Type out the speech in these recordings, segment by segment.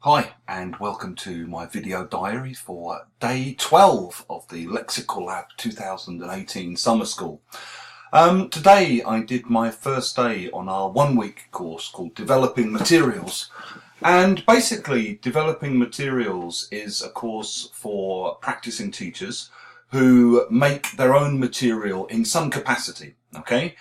Hi and welcome to my video diary for day 12 of the Lexical Lab 2018 Summer School. Today I did my first day on our one-week course called Developing Materials. And basically Developing Materials is a course for practicing teachers who make their own material in some capacity, okay?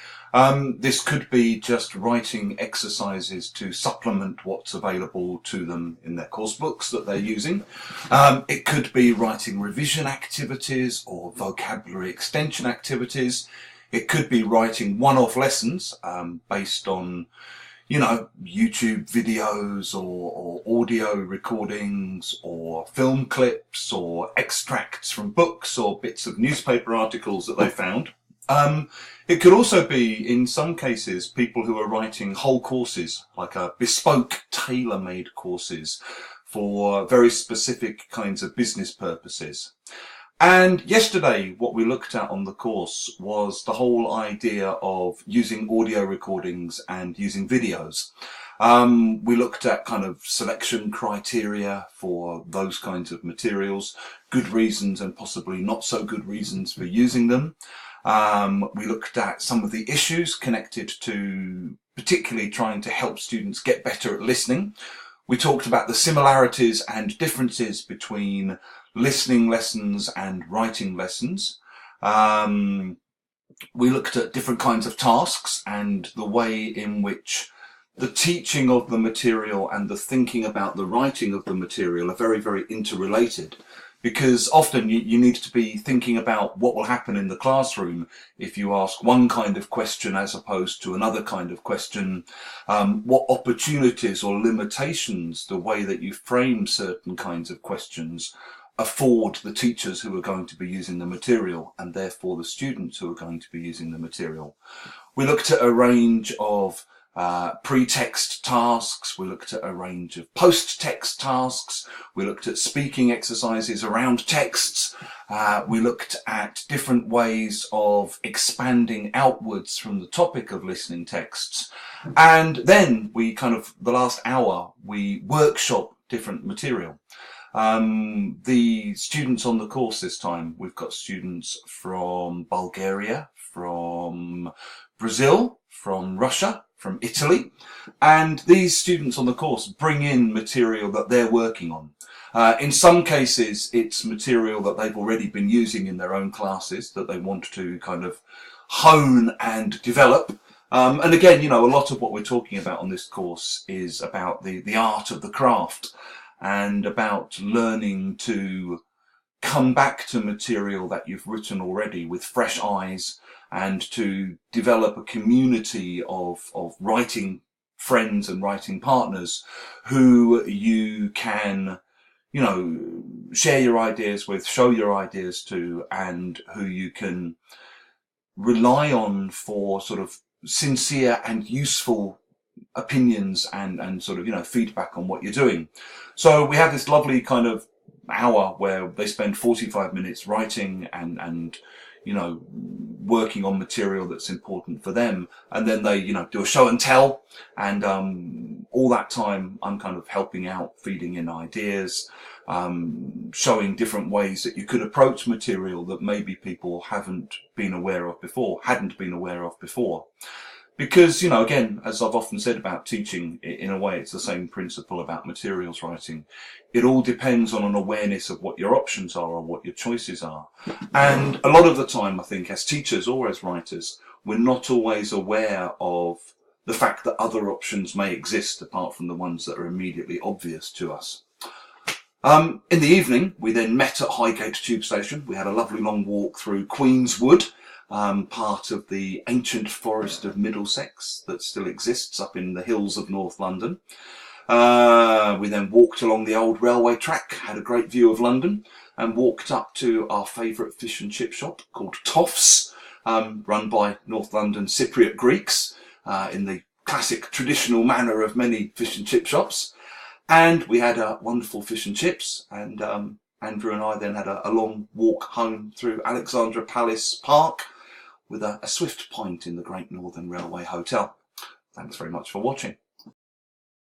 This could be just writing exercises to supplement what's available to them in their course books that they're using. It could be writing revision activities or vocabulary extension activities. It could be writing one-off lessons based on, YouTube videos or audio recordings or film clips or extracts from books or bits of newspaper articles that they found. It could also be, in some cases, people who are writing whole courses, like bespoke, tailor-made courses for very specific kinds of business purposes. And yesterday, what we looked at on the course was the whole idea of using audio recordings and using videos. We looked at kind of selection criteria for those kinds of materials, good reasons and possibly not so good reasons for using them. We looked at some of the issues connected to particularly trying to help students get better at listening. We talked about the similarities and differences between listening lessons and writing lessons. We looked at different kinds of tasks and the way in which the teaching of the material and the thinking about the writing of the material are very, very interrelated. Because often you need to be thinking about what will happen in the classroom if you ask one kind of question as opposed to another kind of question, what opportunities or limitations the way that you frame certain kinds of questions afford the teachers who are going to be using the material and therefore the students who are going to be using the material. We looked at a range of pre-text tasks, we looked at a range of post-text tasks, we looked at speaking exercises around texts, we looked at different ways of expanding outwards from the topic of listening texts, and then we the last hour, we workshop different material. The students on the course this time, we've got students from Bulgaria, from Brazil, from Russia, from Italy, and these students on the course bring in material that they're working on. In some cases, it's material that they've already been using in their own classes that they want to kind of hone and develop. And again, a lot of what we're talking about on this course is about the art of the craft and about learning to come back to material that you've written already with fresh eyes and to develop a community of writing friends and writing partners who you can, share your ideas with, show your ideas to, and who you can rely on for sort of sincere and useful opinions and feedback on what you're doing. So we have this lovely kind of hour where they spend 45 minutes writing and working on material that's important for them, and then they do a show and tell, and all that time I'm kind of helping out, feeding in ideas, showing different ways that you could approach material that maybe people hadn't been aware of before. Because, again, as I've often said about teaching, in a way, it's the same principle about materials writing. It all depends on an awareness of what your options are or what your choices are. And a lot of the time, I think, as teachers or as writers, we're not always aware of the fact that other options may exist apart from the ones that are immediately obvious to us. In the evening, we then met at Highgate Tube Station. We had a lovely long walk through Queen's Wood, part of the ancient forest of Middlesex that still exists up in the hills of North London. We then walked along the old railway track, had a great view of London, and walked up to our favourite fish and chip shop called Toff's, run by North London Cypriot Greeks, in the classic traditional manner of many fish and chip shops. And we had wonderful fish and chips, and Andrew and I then had a long walk home through Alexandra Palace Park with a swift pint in the Great Northern Railway Hotel. Thanks very much for watching.